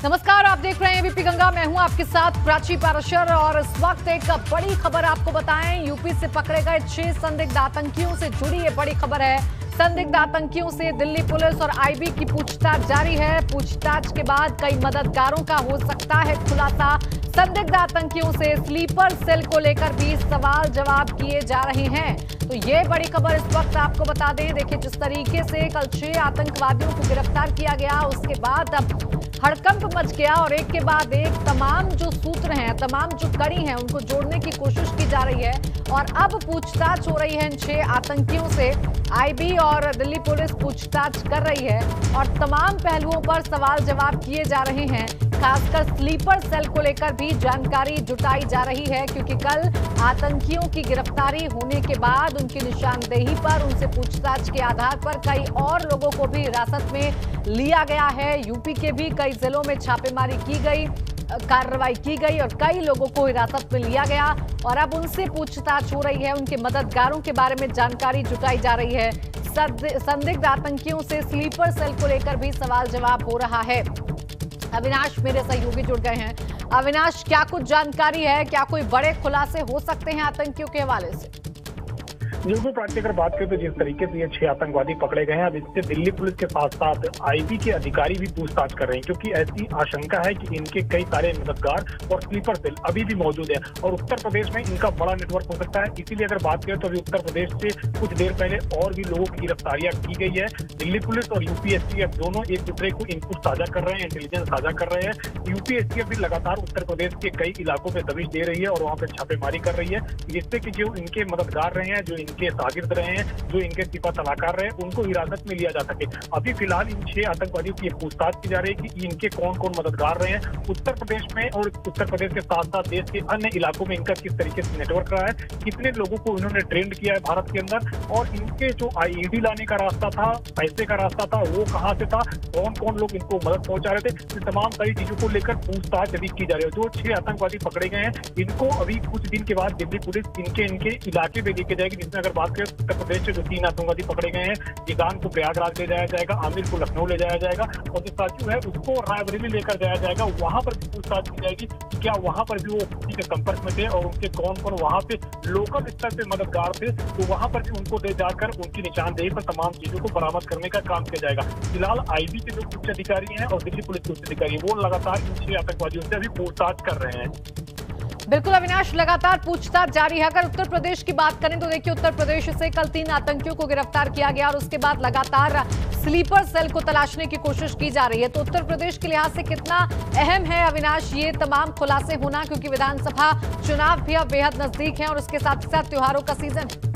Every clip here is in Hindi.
नमस्कार, आप देख रहे हैं एबीपी गंगा। मैं हूं आपके साथ प्राची पाराशर और इस वक्त एक बड़ी खबर आपको बताएं। यूपी से पकड़े गए 6 संदिग्ध आतंकियों से जुड़ी ये बड़ी खबर है। संदिग्ध आतंकियों से दिल्ली पुलिस और आईबी की पूछताछ जारी है। पूछताछ के बाद कई मददगारों का हो सकता है खुलासा। संदिग्ध आतंकियों से स्लीपर सेल को लेकर भी सवाल जवाब किए जा रहे हैं। तो ये बड़ी खबर इस वक्त आपको बता दें। देखिए, जिस तरीके से कल 6 आतंकवादियों को गिरफ्तार किया गया, उसके बाद अब हड़कंप मच गया और एक के बाद एक तमाम जो सूत्र हैं, तमाम जो कड़ी हैं, उनको जोड़ने की कोशिश की जा रही है। और अब पूछताछ हो रही है इन 6 आतंकियों से। आईबी और दिल्ली पुलिस पूछताछ कर रही है और तमाम पहलुओं पर सवाल जवाब किए जा रहे हैं। खासकर स्लीपर सेल को लेकर भी जानकारी जुटाई जा रही है, क्योंकि कल आतंकियों की गिरफ्तारी होने के बाद उनकी निशानदेही पर, उनसे पूछताछ के आधार पर कई और लोगों को भी हिरासत में लिया गया है। यूपी के भी कई जिलों में छापेमारी की गई, कार्रवाई की गई और कई लोगों को हिरासत में लिया गया और अब उनसे पूछताछ हो रही है। उनके मददगारों के बारे में जानकारी जुटाई जा रही है। संदिग्ध आतंकियों से स्लीपर सेल को लेकर भी सवाल जवाब हो रहा है। अविनाश मेरे सहयोगी जुड़ गए हैं। अविनाश, क्या कुछ जानकारी है? क्या कोई बड़े खुलासे हो सकते हैं आतंकियों के हवाले से? बिल्कुल प्राची, अगर बात करें तो जिस तरीके से ये 6 आतंकवादी पकड़े गए हैं, अब इससे दिल्ली पुलिस के साथ साथ आईबी के अधिकारी भी पूछताछ कर रहे हैं, क्योंकि ऐसी आशंका है कि इनके कई सारे मददगार और स्लीपर सेल अभी भी मौजूद है और उत्तर प्रदेश में इनका बड़ा नेटवर्क हो सकता है। इसीलिए अगर बात करें तो अभी उत्तर प्रदेश से कुछ देर पहले और भी लोगों की गिरफ्तारियां की गई है। दिल्ली पुलिस और यूपी एसटीएफ दोनों एक दूसरे को इनपुट साझा कर रहे हैं, इंटेलिजेंस साझा कर रहे हैं। यूपी एसटीएफ भी लगातार उत्तर प्रदेश के कई इलाकों में दबिश दे रही है और वहां पर छापेमारी कर रही है, जिससे कि जो इनके मददगार रहे हैं, जो इनके शागिर्द रहे हैं, जो इनके सिपा सलाहकार रहे हैं, उनको हिरासत में लिया जा सके। अभी फिलहाल इन 6 आतंकवादियों की पूछताछ की जा रही है कि इनके कौन कौन मददगार रहे हैं उत्तर प्रदेश में, और उत्तर प्रदेश के साथ साथ देश के अन्य इलाकों में इनका किस तरीके से नेटवर्क रहा है, कितने लोगों को इन्होंने ट्रेंड किया है भारत के अंदर, और इनके जो आईईडी लाने का रास्ता था, पैसे का रास्ता था, वो कहाँ से था, कौन कौन लोग इनको मदद पहुंचा रहे थे। तो तमाम सारी चीजों को लेकर पूछताछ अभी की जा रही है। जो 6 आतंकवादी पकड़े गए हैं, इनको अभी कुछ दिन के बाद दिल्ली पुलिस इनके इलाके में लेके जाएगी, जिसमें अगर बात करें उत्तर प्रदेश से जो 3 आतंकवादी पकड़े गए हैं, जिगान को प्रयागराज ले जाया जाएगा, आमिर को लखनऊ ले जाया जाएगा और जो साचू है उसको रायबरेली लेकर जाया जाएगा। वहां पर भी पूछताछ की जाएगी कि क्या वहां पर भी वो किसी के संपर्क में थे और उनके कौन कौन वहां पे लोकल स्तर पे मददगार थे, तो वहां पर भी उनको ले जाकर उनकी निशानदेही पर तमाम चीजों को बरामद करने का काम किया जाएगा। फिलहाल आईबी के जो उच्च अधिकारी हैं और दिल्ली पुलिस के उच्च अधिकारी हैं, वो लगातार इन 6 आतंकवादियों से अभी पूछताछ कर रहे हैं। बिल्कुल अविनाश, लगातार पूछताछ जारी है। अगर उत्तर प्रदेश की बात करें तो देखिए, उत्तर प्रदेश से कल 3 आतंकियों को गिरफ्तार किया गया और उसके बाद लगातार स्लीपर सेल को तलाशने की कोशिश की जा रही है। तो उत्तर प्रदेश के लिहाज से कितना अहम है अविनाश ये तमाम खुलासे होना, क्योंकि विधानसभा चुनाव भी अब बेहद नजदीक है और उसके साथ साथ त्योहारों का सीजन है।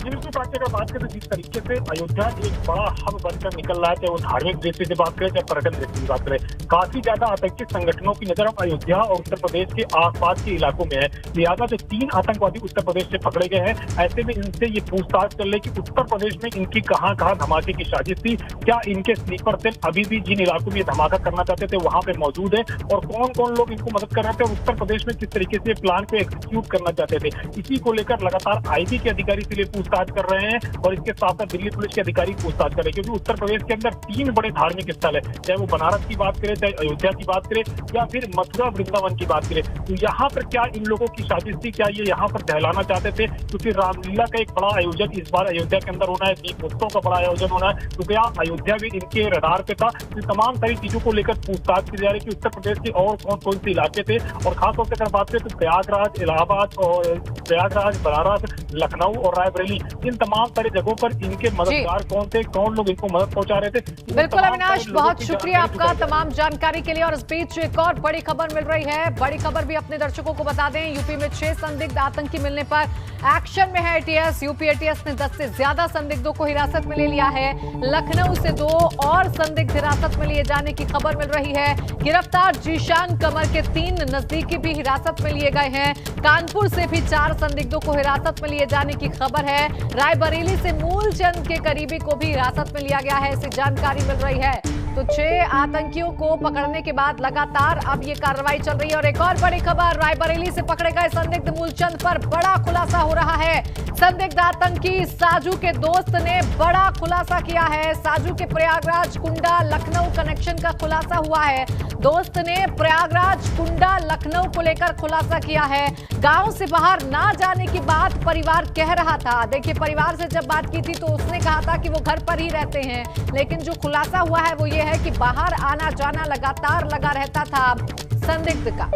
बिल्कुल प्राची, अगर बात करें तो जिस तरीके से अयोध्या एक बड़ा हब बनकर निकल रहा है, चाहे वो धार्मिक दृष्टि से बात करें, चाहे पर्यटन दृष्टि से बात करें, काफी ज्यादा आतंकी संगठनों की नजर अब अयोध्या और उत्तर प्रदेश के आसपास के इलाकों में है। लिहाजा जो 3 आतंकवादी उत्तर प्रदेश से पकड़े गए हैं, ऐसे में इनसे ये पूछताछ कर ले कि उत्तर प्रदेश में इनकी कहां कहां धमाके की साजिश थी, क्या इनके स्लीपर सेल अभी भी जिन इलाकों में ये धमाका करना चाहते थे वहां पे मौजूद है, और कौन कौन लोग इनको मदद कर रहे थे, उत्तर प्रदेश में किस तरीके से प्लान को एग्जीक्यूट करना चाहते थे। इसी को लेकर लगातार आईबी के अधिकारी से पूछताछ कर रहे हैं और इसके साथ साथ दिल्ली पुलिस के अधिकारी पूछताछ कर रहे हैं, क्योंकि उत्तर प्रदेश के अंदर 3 बड़े धार्मिक स्थल है, चाहे वो बनारस की बात करें, चाहे अयोध्या की बात करें, या फिर मथुरा वृंदावन की बात करें। तो यहाँ पर क्या इन लोगों की साजिश थी, क्या ये यहाँ पर दहलाना चाहते थे, क्योंकि रामलीला का एक बड़ा आयोजन इस बार अयोध्या के अंदर होना है, दीपोत्सव का बड़ा आयोजन होना है, तो क्या अयोध्या भी इनके रडार पे था। तो तमाम सारी चीजों को लेकर पूछताछ की जा रही है कि उत्तर प्रदेश के और कौन कौन से इलाके थे, और खासतौर से अगर बात करें तो प्रयागराज, इलाहाबाद और प्रयागराज, बनारस, लखनऊ और रायबरेली, इन तमाम सारी जगहों पर इनके मददगार कौन थे, कौन लोग इनको मदद पहुंचा रहे थे। बिल्कुल अविनाश, बहुत शुक्रिया आपका तमाम जानकारी के लिए। और इस बीच एक और बड़ी खबर मिल रही है। बड़ी खबर भी अपने दर्शकों को बता दें। यूपी में 6 संदिग्ध आतंकी मिलने पर एक्शन में है एटीएस। यूपी एटीएस ने 10 से ज्यादा संदिग्धों को हिरासत में ले लिया है। लखनऊ से 2 और संदिग्ध हिरासत में लिए जाने की खबर मिल रही है। गिरफ्तार जीशान कमर के 3 नजदीकी भी हिरासत में लिए गए हैं। कानपुर से भी 4 संदिग्धों को हिरासत में लिए जाने की खबर है। रायबरेली से मूलचंद के करीबी को भी हिरासत में लिया गया है, ऐसी जानकारी मिल रही है। तो 6 आतंकियों को पकड़ने के बाद लगातार अब ये कार्रवाई चल रही है। और एक और बड़ी खबर, रायबरेली से पकड़े गए संदिग्ध मूलचंद पर बड़ा खुलासा हो रहा है। संदिग्ध आतंकी साजू के दोस्त ने बड़ा खुलासा किया है। साजू के प्रयागराज कुंडा लखनऊ कनेक्शन का खुलासा हुआ है। दोस्त ने प्रयागराज कुंडा लखनऊ को लेकर खुलासा किया है। गांव से बाहर ना जाने की बात परिवार कह रहा था। देखिए, परिवार से जब बात की थी तो उसने कहा था कि वो घर पर ही रहते हैं, लेकिन जो खुलासा हुआ है वो ये है कि बाहर आना जाना लगातार लगा रहता था संदिग्ध का।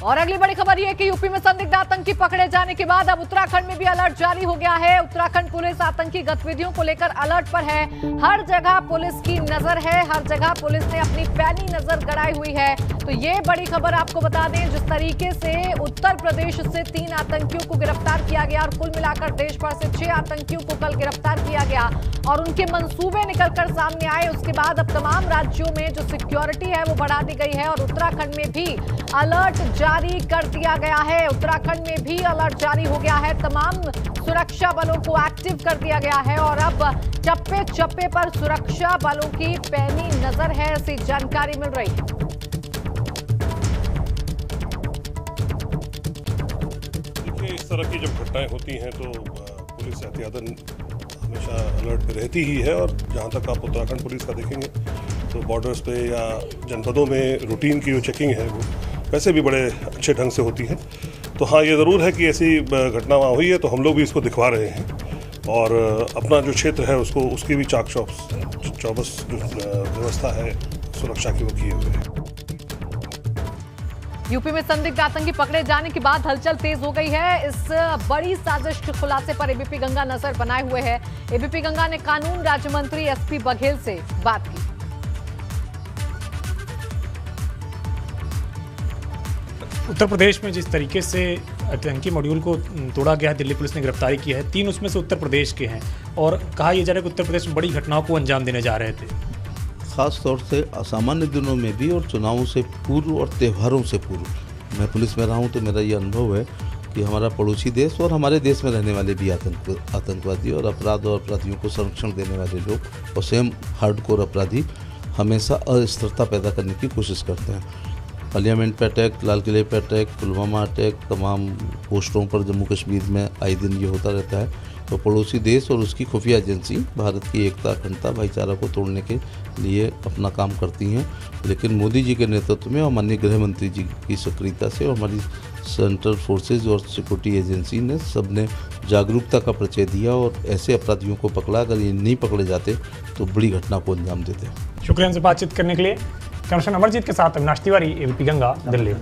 और अगली बड़ी खबर यह कि यूपी में संदिग्ध आतंकी पकड़े जाने के बाद अब उत्तराखंड में भी अलर्ट जारी हो गया है। उत्तराखंड पुलिस आतंकी गतिविधियों को लेकर अलर्ट पर है। हर जगह पुलिस की नजर है, हर जगह पुलिस ने अपनी पैनी नजर गड़ाई हुई है। तो ये बड़ी खबर आपको बता दें, जिस तरीके से उत्तर प्रदेश से 3 आतंकियों को गिरफ्तार किया गया और कुल मिलाकर देश भर से 6 आतंकियों को कल गिरफ्तार किया गया और उनके मंसूबे निकलकर सामने आए। उसके बाद अब तमाम राज्यों में जो सिक्योरिटी है वो बढ़ा दी गई है और उत्तराखंड में भी अलर्ट जारी कर दिया गया है। उत्तराखंड में भी अलर्ट जारी हो गया है। तमाम सुरक्षा बलों को एक्टिव कर दिया गया है और अब चप्पे चप्पे पर सुरक्षा बलों की पैनी नजर है, ऐसी जानकारी मिल रही है। देखिए, इस तरह की जब घटनाएं होती हैं तो पुलिस एहतियातन हमेशा अलर्ट पे रहती ही है। और जहां तक आप उत्तराखंड पुलिस का देखेंगे तो बॉर्डर्स पे या जनपदों में रूटीन की जो चेकिंग है वो वैसे भी बड़े अच्छे ढंग से होती है। तो हाँ, ये ज़रूर है कि ऐसी घटना वहाँ हुई है तो हम लोग भी इसको दिखवा रहे हैं और अपना जो क्षेत्र है उसको उसकी भी चाक चौबस व्यवस्था है सुरक्षा की वो किए हुए हैं। यूपी में संदिग्ध आतंकी पकड़े जाने के बाद हलचल तेज हो गई है। इस बड़ी साजिश के खुलासे पर एबीपी गंगा नजर बनाए हुए है। एबीपी गंगा ने कानून राज्य मंत्री एसपी बघेल से बात की। उत्तर प्रदेश में जिस तरीके से आतंकी मॉड्यूल को तोड़ा गया है, दिल्ली पुलिस ने गिरफ्तारी की है। 3 उसमें से उत्तर प्रदेश के हैं और कहा यह जा रहा है कि उत्तर प्रदेश में बड़ी घटनाओं को अंजाम देने जा रहे थे। खास तौर से असामान्य दिनों में भी और चुनावों से पूर्व और त्योहारों से पूर्व। मैं पुलिस में रहा हूँ तो मेरा ये अनुभव है कि हमारा पड़ोसी देश और हमारे देश में रहने वाले भी आतंकवादी और अपराध और अपराधियों को संरक्षण देने वाले लोग और स्वयं हार्डकोर अपराधी हमेशा अस्थिरता पैदा करने की कोशिश करते हैं। पार्लियामेंट पे अटैक, लाल किले पे अटैक, पुलवामा अटैक, तमाम पोस्टों पर जम्मू कश्मीर में आए दिन ये होता रहता है। तो पड़ोसी देश और उसकी खुफिया एजेंसी भारत की एकता, अखंडता, भाईचारा को तोड़ने के लिए अपना काम करती हैं। लेकिन मोदी जी के नेतृत्व में और माननीय गृह मंत्री जी की सक्रियता से और हमारी सेंट्रल फोर्सेज और सिक्योरिटी एजेंसी ने सबने जागरूकता का परिचय दिया और ऐसे अपराधियों को पकड़ा। अगर ये नहीं पकड़े जाते तो बड़ी घटना को अंजाम देते। शुक्रिया हमसे बातचीत करने के लिए। कमिश्नर अमरजीत के साथ अविनाश तिवारी, एबीपी गंगा, दिल्ली।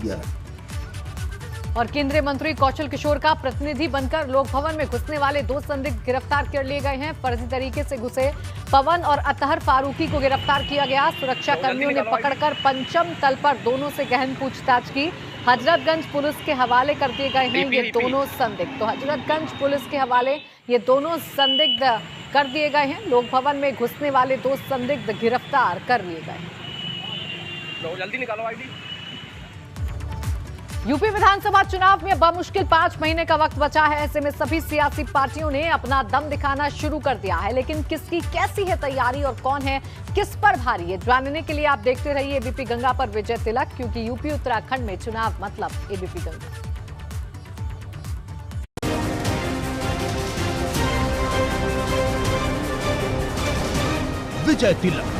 और केंद्रीय मंत्री कौशल किशोर का प्रतिनिधि बनकर लोक भवन में घुसने वाले 2 संदिग्ध गिरफ्तार कर लिए गए हैं। फर्जी तरीके से घुसे पवन और अतहर फारूकी को गिरफ्तार किया गया। सुरक्षा कर्मियों ने पकड़कर पंचम तल पर दोनों से गहन पूछताछ की। हजरतगंज पुलिस के हवाले कर दिए गए हैं ये दोनों संदिग्ध। तो हजरतगंज पुलिस के हवाले ये दोनों संदिग्ध कर दिए गए हैं। लोक भवन में घुसने वाले 2 संदिग्ध गिरफ्तार कर लिए गए। जल्दी निकालो आईडी। यूपी विधानसभा चुनाव में बमुश्किल 5 महीने का वक्त बचा है। ऐसे में सभी सियासी पार्टियों ने अपना दम दिखाना शुरू कर दिया है। लेकिन किसकी कैसी है तैयारी और कौन है किस पर भारी है, जानने के लिए आप देखते रहिए एबीपी गंगा पर विजय तिलक, क्योंकि यूपी उत्तराखंड में चुनाव मतलब एबीपी गंगा। विजय तिलक।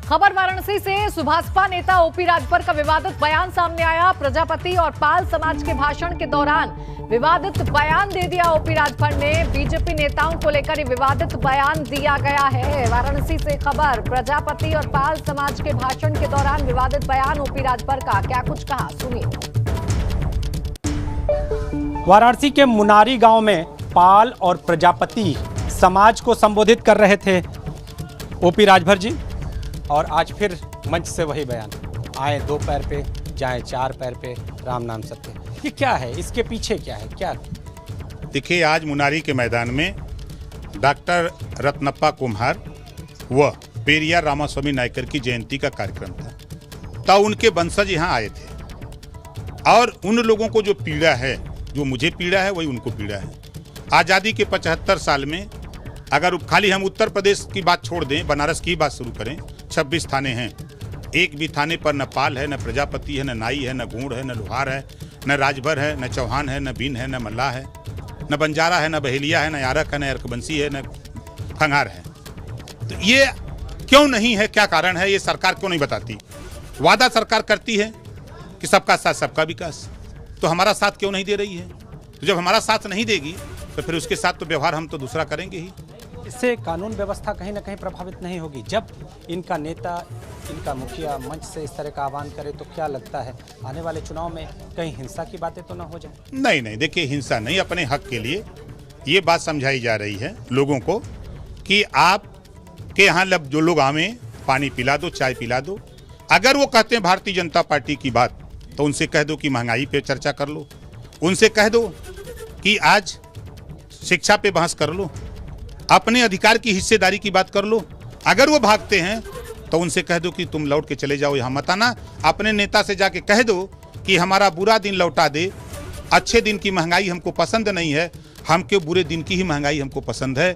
खबर वाराणसी से सुभाषपा नेता ओपी राजभर का विवादित बयान सामने आया। प्रजापति और पाल समाज के भाषण के दौरान विवादित बयान दे दिया ओपी राजभर ने। बीजेपी नेताओं को लेकर विवादित बयान दिया गया है। वाराणसी से खबर, प्रजापति और पाल समाज के भाषण के दौरान विवादित बयान ओपी राजभर का, क्या कुछ कहा सुनिए। वाराणसी के मुनारी गांव में पाल और प्रजापति समाज को संबोधित कर रहे थे ओपी राजभर जी, और आज फिर मंच से वही बयान, आए 2 पैर पे जाए 4 पैर पे, राम नाम सत्य। ये क्या है, इसके पीछे क्या है? क्या देखिए, आज मुनारी के मैदान में डॉक्टर रत्नप्पा कुम्हार व पेरियार रामास्वामी नायकर की जयंती का कार्यक्रम था। तब उनके वंशज यहाँ आए थे और उन लोगों को जो पीड़ा है, जो मुझे पीड़ा है वही उनको पीड़ा है। आज़ादी के 75 साल में अगर खाली हम उत्तर प्रदेश की बात छोड़ दें, बनारस की बात शुरू करें, 26 थाने हैं। एक भी थाने पर न पाल है, न प्रजापति है, न नाई है, न गूढ़ है, न लोहार है, न राजभर है, न चौहान है, न बीन है, न मल्लाह है, न बंजारा है, न बहेलिया है, न यारक है, न अर्कबंसी है, न खंगार है। तो ये क्यों नहीं है, क्या कारण है, ये सरकार क्यों नहीं बताती? वादा सरकार करती है कि सबका साथ सबका विकास, तो हमारा साथ क्यों नहीं दे रही है? तो जब हमारा साथ नहीं देगी तो फिर उसके साथ तो व्यवहार हम तो दूसरा करेंगे ही। इससे कानून व्यवस्था कहीं ना कहीं प्रभावित नहीं होगी? जब इनका नेता, इनका मुखिया मंच से इस तरह का आह्वान करे तो क्या लगता है आने वाले चुनाव में कहीं हिंसा की बातें तो ना हो जाए? नहीं नहीं, देखिए हिंसा नहीं, अपने हक के लिए ये बात समझाई जा रही है लोगों को कि आप के यहाँ जो लोग आवे पानी पिला दो, चाय पिला दो। अगर वो कहते हैं भारतीय जनता पार्टी की बात तो उनसे कह दो कि महंगाई पे चर्चा कर लो, उनसे कह दो कि आज शिक्षा पे बहस कर लो, अपने अधिकार की हिस्सेदारी की बात कर लो। अगर वो भागते हैं तो उनसे कह दो कि तुम लौट के चले जाओ, यहाँ मत आना। अपने नेता से जाके कह दो कि हमारा बुरा दिन लौटा दे, अच्छे दिन की महंगाई हमको पसंद नहीं है, हमके बुरे दिन की ही महंगाई हमको पसंद है।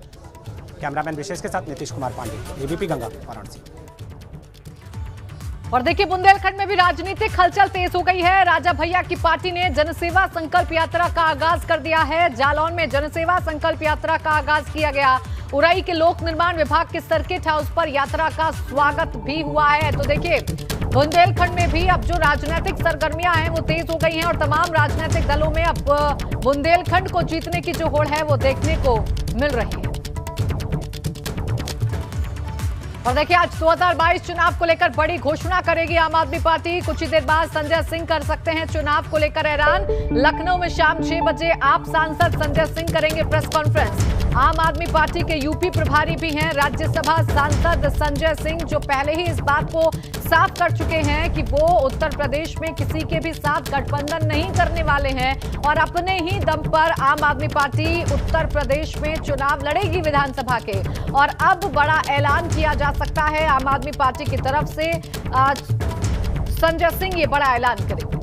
कैमरामैन विशेष के साथ नीतीश कुमार पांडे, एबीपी गंगा, वाराणसी। और देखिए बुंदेलखंड में भी राजनीतिक हलचल तेज हो गई है। राजा भैया की पार्टी ने जनसेवा संकल्प यात्रा का आगाज कर दिया है। जालौन में जनसेवा संकल्प यात्रा का आगाज किया गया। उरई के लोक निर्माण विभाग के सर्किट हाउस पर यात्रा का स्वागत भी हुआ है। तो देखिए बुंदेलखंड में भी अब जो राजनीतिक सरगर्मियां हैं वो तेज हो गई हैं और तमाम राजनीतिक दलों में अब बुंदेलखंड को जीतने की जो होड़ है वो देखने को मिल रही है। और देखिए आज 2022 चुनाव को लेकर बड़ी घोषणा करेगी आम आदमी पार्टी। कुछ ही देर बाद संजय सिंह कर सकते हैं चुनाव को लेकर ऐलान। लखनऊ में शाम 6 बजे आप सांसद संजय सिंह करेंगे प्रेस कॉन्फ्रेंस। आम आदमी पार्टी के यूपी प्रभारी भी हैं राज्यसभा सांसद संजय सिंह, जो पहले ही इस बात को साफ कर चुके हैं कि वो उत्तर प्रदेश में किसी के भी साथ गठबंधन नहीं करने वाले हैं और अपने ही दम पर आम आदमी पार्टी उत्तर प्रदेश में चुनाव लड़ेगी विधानसभा के। और अब बड़ा ऐलान किया जा सकता है आम आदमी पार्टी की तरफ से। संजय सिंह ये बड़ा ऐलान करेंगे।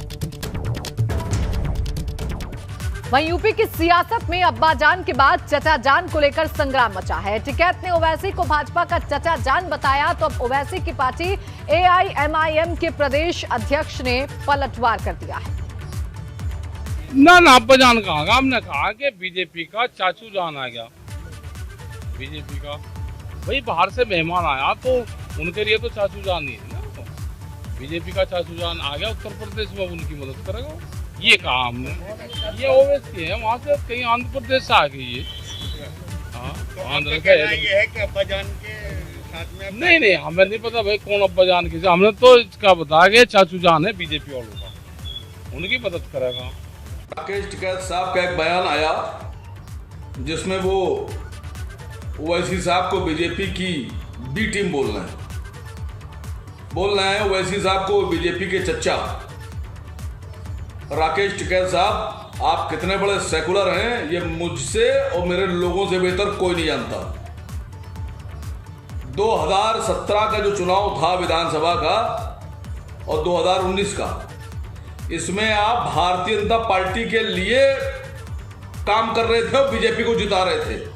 वहीं यूपी की सियासत में अब्बाजान के बाद चचा जान को लेकर संग्राम मचा है। टिकैत ने ओवैसी को भाजपा का चचा जान बताया तो अब ओवैसी की पार्टी AIMIM के प्रदेश अध्यक्ष ने पलटवार कर दिया है। ना अब्बाजान कहा, हमने कहा कि बीजेपी का चाचू जान आ गया। बीजेपी का भाई बाहर से मेहमान आया तो उनके लिए तो चाचू जान ही है ना। बीजेपी का चाचू जान आ गया उत्तर प्रदेश में, उनकी मदद करेगा ये कहा हमने। ये ओवैसी है, वहाँ से कहीं आंध्र प्रदेश से आ गई ये। आंध्र का है कि अब्बाजान के साथ में नहीं हमें नहीं पता भाई कौन अब्बाजान के। हमने तो इसका बता के चाचू जान है बीजेपी वालों का, उनकी मदद करेगा। राकेश टिकैत साहब का एक बयान आया जिसमें वो ओवैसी साहब को बीजेपी की बी टीम बोल रहे हैं। ओवैसी साहब को बीजेपी के चच्चा। राकेश टिकैत साहब, आप कितने बड़े सेकुलर हैं ये मुझसे और मेरे लोगों से बेहतर कोई नहीं जानता। 2017 का जो चुनाव था विधानसभा का और 2019 का, इसमें आप भारतीय जनता पार्टी के लिए काम कर रहे थे और बीजेपी को जिता रहे थे।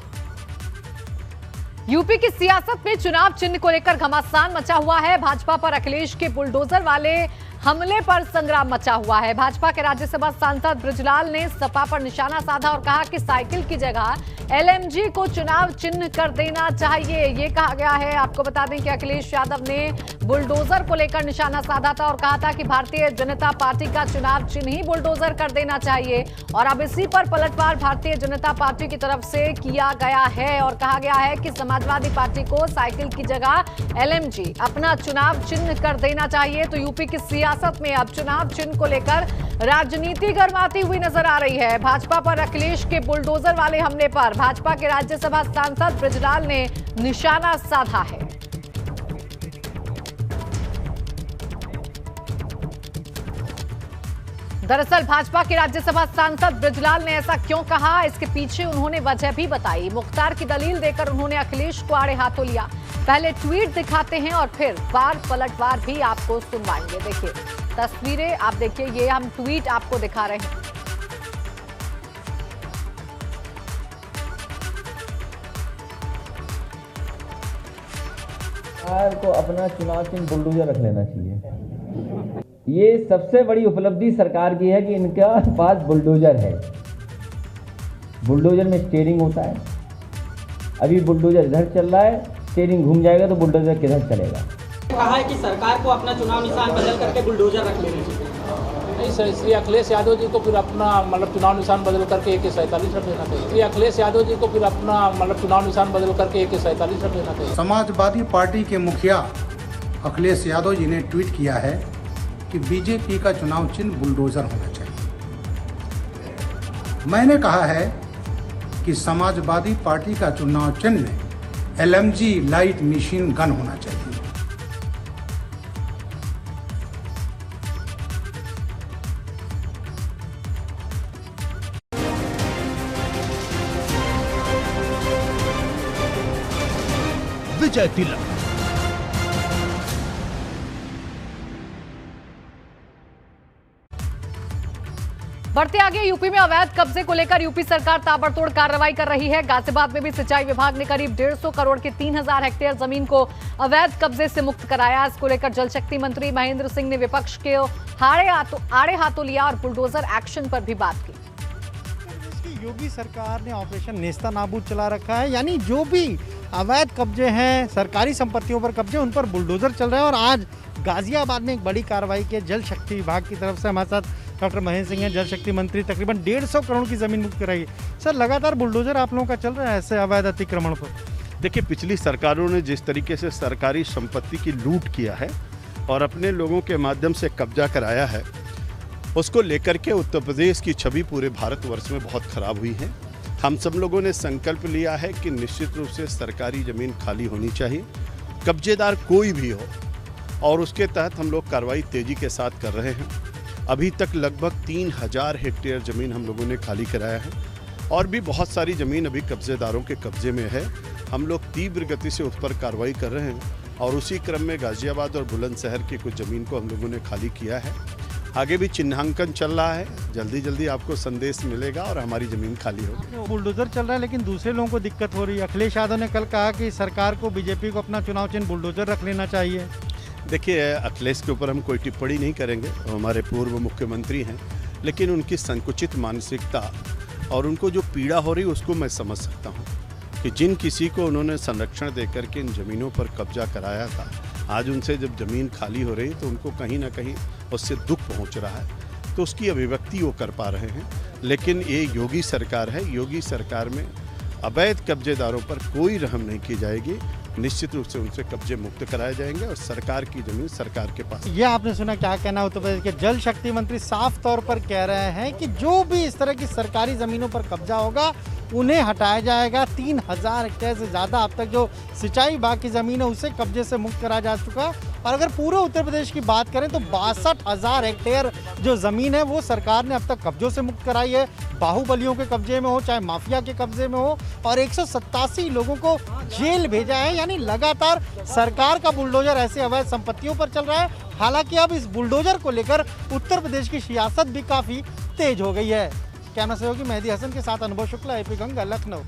यूपी की सियासत में चुनाव चिन्ह को लेकर घमासान मचा हुआ है। भाजपा पर अखिलेश के बुलडोजर वाले हमले पर संग्राम मचा हुआ है। भाजपा के राज्यसभा सांसद बृजलाल ने सपा पर निशाना साधा और कहा कि साइकिल की जगह LMG को चुनाव चिन्ह कर देना चाहिए, ये कहा गया है। आपको बता दें कि अखिलेश यादव ने बुलडोजर को लेकर निशाना साधा था और कहा था कि भारतीय जनता पार्टी का चुनाव चिन्ह ही बुलडोजर कर देना चाहिए। और अब इसी पर पलटवार भारतीय जनता पार्टी की तरफ से किया गया है और कहा गया है कि समाजवादी पार्टी को साइकिल की जगह LMG अपना चुनाव चिन्ह कर देना चाहिए। तो यूपी की सियासत में अब चुनाव चिन्ह को लेकर राजनीति गर्माती हुई नजर आ रही है। भाजपा पर अखिलेश के बुलडोजर वाले हमले पर भाजपा के राज्यसभा सांसद बृजलाल ने निशाना साधा है। दरअसल भाजपा के राज्यसभा सांसद बृजलाल ने ऐसा क्यों कहा, इसके पीछे उन्होंने वजह भी बताई। मुख्तार की दलील देकर उन्होंने अखिलेश को आड़े हाथों लिया। पहले ट्वीट दिखाते हैं और फिर वार पलटवार भी आपको सुनवाएंगे। देखिए तस्वीरें आप देखिए, ये हम ट्वीट आपको दिखा रहे हैं। सरकार को अपना चुनाव चिन्ह बुलडोजर रख लेना चाहिए। ये सबसे बड़ी उपलब्धि सरकार की है कि इनका पास बुलडोजर है। बुलडोजर में स्टीयरिंग होता है। अभी बुलडोजर इधर चल रहा है, स्टीयरिंग घूम जाएगा तो बुलडोजर किधर चलेगा। कहा है कि सरकार को अपना चुनाव निशान बदल करके बुलडोजर रख लेना चाहिए। नहीं सर, श्री अखिलेश यादव जी को फिर अपना चुनाव निशान बदल करके AK-47 रख लेना चाहिए। श्री अखिलेश यादव जी को फिर अपना चुनाव निशान बदल करके AK-47 रख लेना चाहिए। समाजवादी पार्टी के मुखिया अखिलेश यादव जी ने ट्वीट किया है कि बीजेपी का चुनाव चिन्ह बुलडोजर होना चाहिए। मैंने कहा है कि समाजवादी पार्टी का चुनाव चिन्ह LMG लाइट मशीन गन होना चाहिए। विजय तिलक। बढ़ते आगे, यूपी में अवैध कब्जे को लेकर यूपी सरकार ताबड़तोड़ कार्रवाई कर रही है। गाजियाबाद में भी सिंचाई विभाग ने करीब 150 करोड़ के 3000 हेक्टेयर जमीन को अवैध कब्जे से मुक्त कराया। इसको लेकर जल शक्ति मंत्री महेंद्र सिंह ने विपक्ष के आड़े हाथों लिया और बुलडोजर एक्शन पर भी बात की। योगी सरकार ने ऑपरेशन नेस्ता नाबूद चला रखा है, यानी जो भी अवैध कब्जे हैं, सरकारी संपत्तियों पर कब्जे, उन पर बुलडोजर चल रहा है। और आज गाजियाबाद में एक बड़ी कार्रवाई की जल शक्ति विभाग की तरफ से। हमारे साथ डॉक्टर महेंद्र सिंह हैं, जल शक्ति मंत्री। तकरीबन 150 करोड़ की जमीन मुक्त कराई। सर, लगातार बुलडोजर आप लोगों का चल रहा है ऐसे अवैध अतिक्रमण पर। देखिए, पिछली सरकारों ने जिस तरीके से सरकारी संपत्ति की लूट किया है और अपने लोगों के माध्यम से कब्जा कराया है, उसको लेकर के उत्तर प्रदेश की छवि पूरे भारतवर्ष में बहुत खराब हुई है। हम सब लोगों ने संकल्प लिया है कि निश्चित रूप से सरकारी ज़मीन खाली होनी चाहिए, कब्जेदार कोई भी हो, और उसके तहत हम लोग कार्रवाई तेज़ी के साथ कर रहे हैं। अभी तक लगभग 3000 हेक्टेयर ज़मीन हम लोगों ने खाली कराया है और भी बहुत सारी ज़मीन अभी कब्जेदारों के कब्जे में है। हम लोग तीव्र गति से उस पर कार्रवाई कर रहे हैं और उसी क्रम में गाज़ियाबाद और बुलंदशहर की कुछ ज़मीन को हम लोगों ने खाली किया है। आगे भी चिन्हांकन चल रहा है, जल्दी जल्दी आपको संदेश मिलेगा और हमारी ज़मीन खाली होगी। बुलडोजर चल रहा है लेकिन दूसरे लोगों को दिक्कत हो रही है। अखिलेश यादव ने कल कहा कि सरकार को, बीजेपी को अपना चुनाव चिन्ह बुलडोजर रख लेना चाहिए। देखिए, अखिलेश के ऊपर हम कोई टिप्पणी नहीं करेंगे, हमारे पूर्व मुख्यमंत्री हैं, लेकिन उनकी संकुचित मानसिकता और उनको जो पीड़ा हो रही उसको मैं समझ सकता हूँ कि जिन किसी को उन्होंने संरक्षण देकर के इन ज़मीनों पर कब्जा कराया था, आज उनसे जब ज़मीन खाली हो रही तो उनको कहीं ना कहीं उससे दुख पहुंच रहा है, तो उसकी अभिव्यक्ति वो कर पा रहे हैं। लेकिन ये योगी सरकार है, योगी सरकार में अवैध कब्जेदारों पर कोई रहम नहीं की जाएगी। निश्चित रूप से उनसे कब्जे मुक्त कराए जाएंगे और सरकार की जमीन सरकार के पास। ये आपने सुना, क्या कहना उत्तर प्रदेश के जल शक्ति मंत्री साफ तौर पर कह रहे हैं कि जो भी इस तरह की सरकारी ज़मीनों पर कब्जा होगा उन्हें हटाया जाएगा। 3000 हेक्टेयर से ज़्यादा अब तक जो सिंचाई विभाग की ज़मीन है उसे कब्जे से मुक्त करा जा चुका। और अगर पूरे उत्तर प्रदेश की बात करें तो 62,000 हेक्टेयर जो ज़मीन है वो सरकार ने अब तक कब्जों से मुक्त कराई है। बाहुबलियों के कब्जे में हो चाहे माफिया के कब्जे में हो, और 187 लोगों को जेल भेजा है। यानी लगातार सरकार का बुलडोजर ऐसे अवैध संपत्तियों पर चल रहा है। हालांकि अब इस बुलडोजर को लेकर उत्तर प्रदेश की सियासत भी काफ़ी तेज हो गई है। कैमरा सहयोगी मेहदी हसन के साथ अनुभव शुक्ला, AP गंगा, लखनऊ।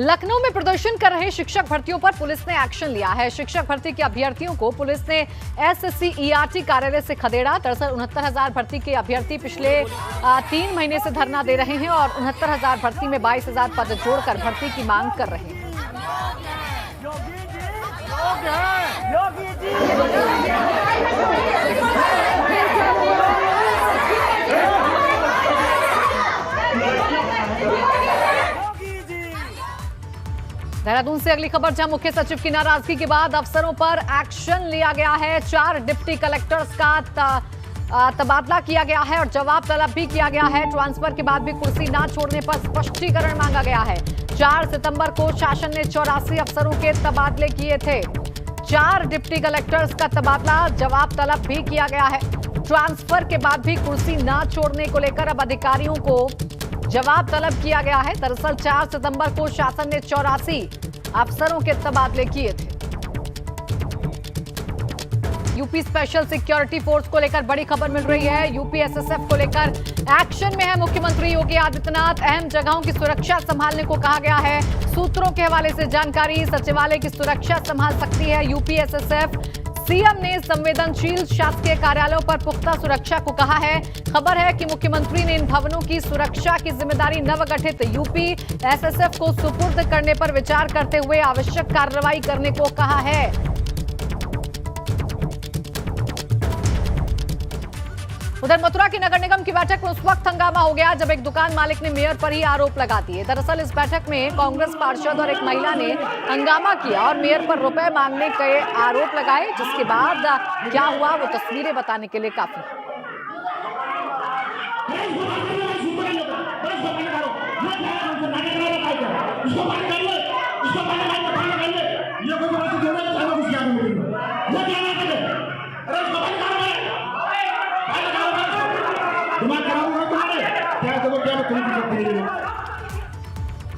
लखनऊ में प्रदर्शन कर रहे शिक्षक भर्तियों पर पुलिस ने एक्शन लिया है। शिक्षक भर्ती के अभ्यर्थियों को पुलिस ने SSC ERT कार्यालय से खदेड़ा। दरअसल 69,000 भर्ती के अभ्यर्थी पिछले 3 महीने से धरना दे रहे हैं और 69,000 भर्ती में 22,000 पद जोड़कर भर्ती की मांग कर रहे हैं। देहरादून से अगली खबर, जहां मुख्य सचिव की नाराजगी के बाद अफसरों पर एक्शन लिया गया है। 4 डिप्टी कलेक्टर्स का तबादला किया गया है और जवाब तलब भी किया गया है। ट्रांसफर के बाद भी कुर्सी ना छोड़ने पर स्पष्टीकरण मांगा गया है। 4 सितंबर को शासन ने 84 अफसरों के तबादले किए थे। 4 डिप्टी कलेक्टर्स का तबादला, जवाब तलब भी किया गया है। ट्रांसफर के बाद भी कुर्सी ना छोड़ने को लेकर अब अधिकारियों को जवाब तलब किया गया है। दरअसल 4 सितंबर को शासन ने 84 अफसरों के तबादले किए थे। यूपी स्पेशल सिक्योरिटी फोर्स को लेकर बड़ी खबर मिल रही है। यूपी SSF को लेकर एक्शन में है मुख्यमंत्री योगी आदित्यनाथ। अहम जगहों की सुरक्षा संभालने को कहा गया है। सूत्रों के हवाले से जानकारी, सचिवालय की सुरक्षा संभाल सकती है यूपी एसएसएफ। सीएम ने संवेदनशील शासकीय कार्यालयों पर पुख्ता सुरक्षा को कहा है। खबर है कि मुख्यमंत्री ने इन भवनों की सुरक्षा की जिम्मेदारी नवगठित यूपी एसएसएफ को सुपुर्द करने पर विचार करते हुए आवश्यक कार्रवाई करने को कहा है। उधर मथुरा की नगर निगम की बैठक में उस वक्त हंगामा हो गया जब एक दुकान मालिक ने मेयर पर ही आरोप लगा दिए। दरअसल इस बैठक में कांग्रेस पार्षद और एक महिला ने हंगामा किया और मेयर पर रुपए मांगने के आरोप लगाए, जिसके बाद क्या हुआ वो तस्वीरें बताने के लिए काफी है।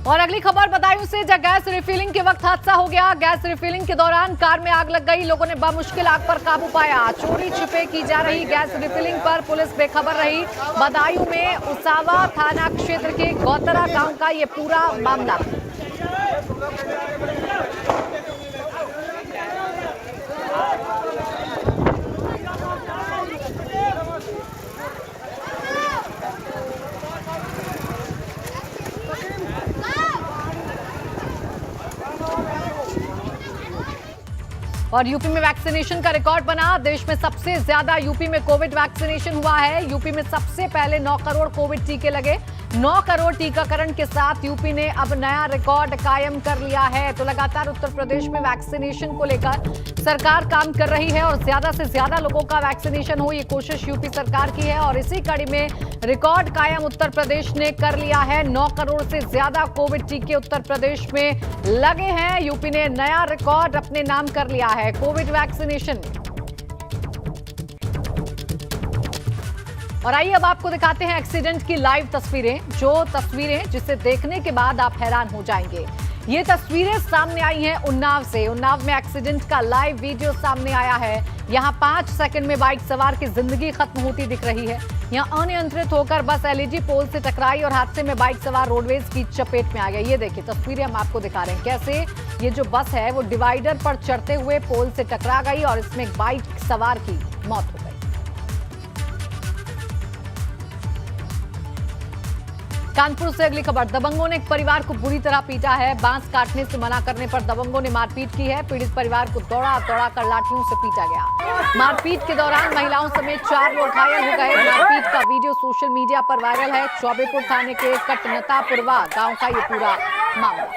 और अगली खबर बदायूं से, जब गैस रिफिलिंग के वक्त हादसा हो गया। गैस रिफिलिंग के दौरान कार में आग लग गई। लोगों ने बमुश्किल आग पर काबू पाया। चोरी छिपे की जा रही गैस रिफिलिंग पर पुलिस बेखबर रही। बदायूं में उसावा थाना क्षेत्र के गौतरा गांव का ये पूरा मामला। और यूपी में वैक्सीनेशन का रिकॉर्ड बना। देश में सबसे ज्यादा यूपी में कोविड वैक्सीनेशन हुआ है। यूपी में सबसे पहले 9 करोड़ कोविड टीके लगे। 9 करोड़ टीकाकरण के साथ यूपी ने अब नया रिकॉर्ड कायम कर लिया है। तो लगातार उत्तर प्रदेश में वैक्सीनेशन को लेकर सरकार काम कर रही है और ज्यादा से ज्यादा लोगों का वैक्सीनेशन हो, ये कोशिश यूपी सरकार की है। और इसी कड़ी में रिकॉर्ड कायम उत्तर प्रदेश ने कर लिया है। 9 करोड़ से ज्यादा कोविड टीके उत्तर प्रदेश में लगे हैं। यूपी ने नया रिकॉर्ड अपने नाम कर लिया है कोविड वैक्सीनेशन। और आइए अब आपको दिखाते हैं एक्सीडेंट की लाइव तस्वीरें, जो तस्वीरें जिसे देखने के बाद आप हैरान हो जाएंगे। ये तस्वीरें सामने आई हैं उन्नाव से। उन्नाव में एक्सीडेंट का लाइव वीडियो सामने आया है। यहां 5 सेकंड में बाइक सवार की जिंदगी खत्म होती दिख रही है। यहां अनियंत्रित होकर बस एलईडी पोल से टकराई और हादसे में बाइक सवार रोडवेज की चपेट में आ गया। ये देखिए तस्वीरें हम आपको दिखा रहे हैं कैसे ये जो बस है वो डिवाइडर पर चढ़ते हुए पोल से टकरा गई और इसमें एक बाइक सवार की मौत हो गई। कानपुर से अगली खबर, दबंगों ने एक परिवार को बुरी तरह पीटा है। बांस काटने से मना करने पर दबंगों ने मारपीट की है। पीड़ित परिवार को दौड़ा कर लाठियों से पीटा गया। मारपीट के दौरान महिलाओं समेत 4 लोग घायल हो गए। मारपीट का वीडियो सोशल मीडिया पर वायरल है। चौबेपुर थाने के कटनतापुरवा गांव का ये पूरा मामला।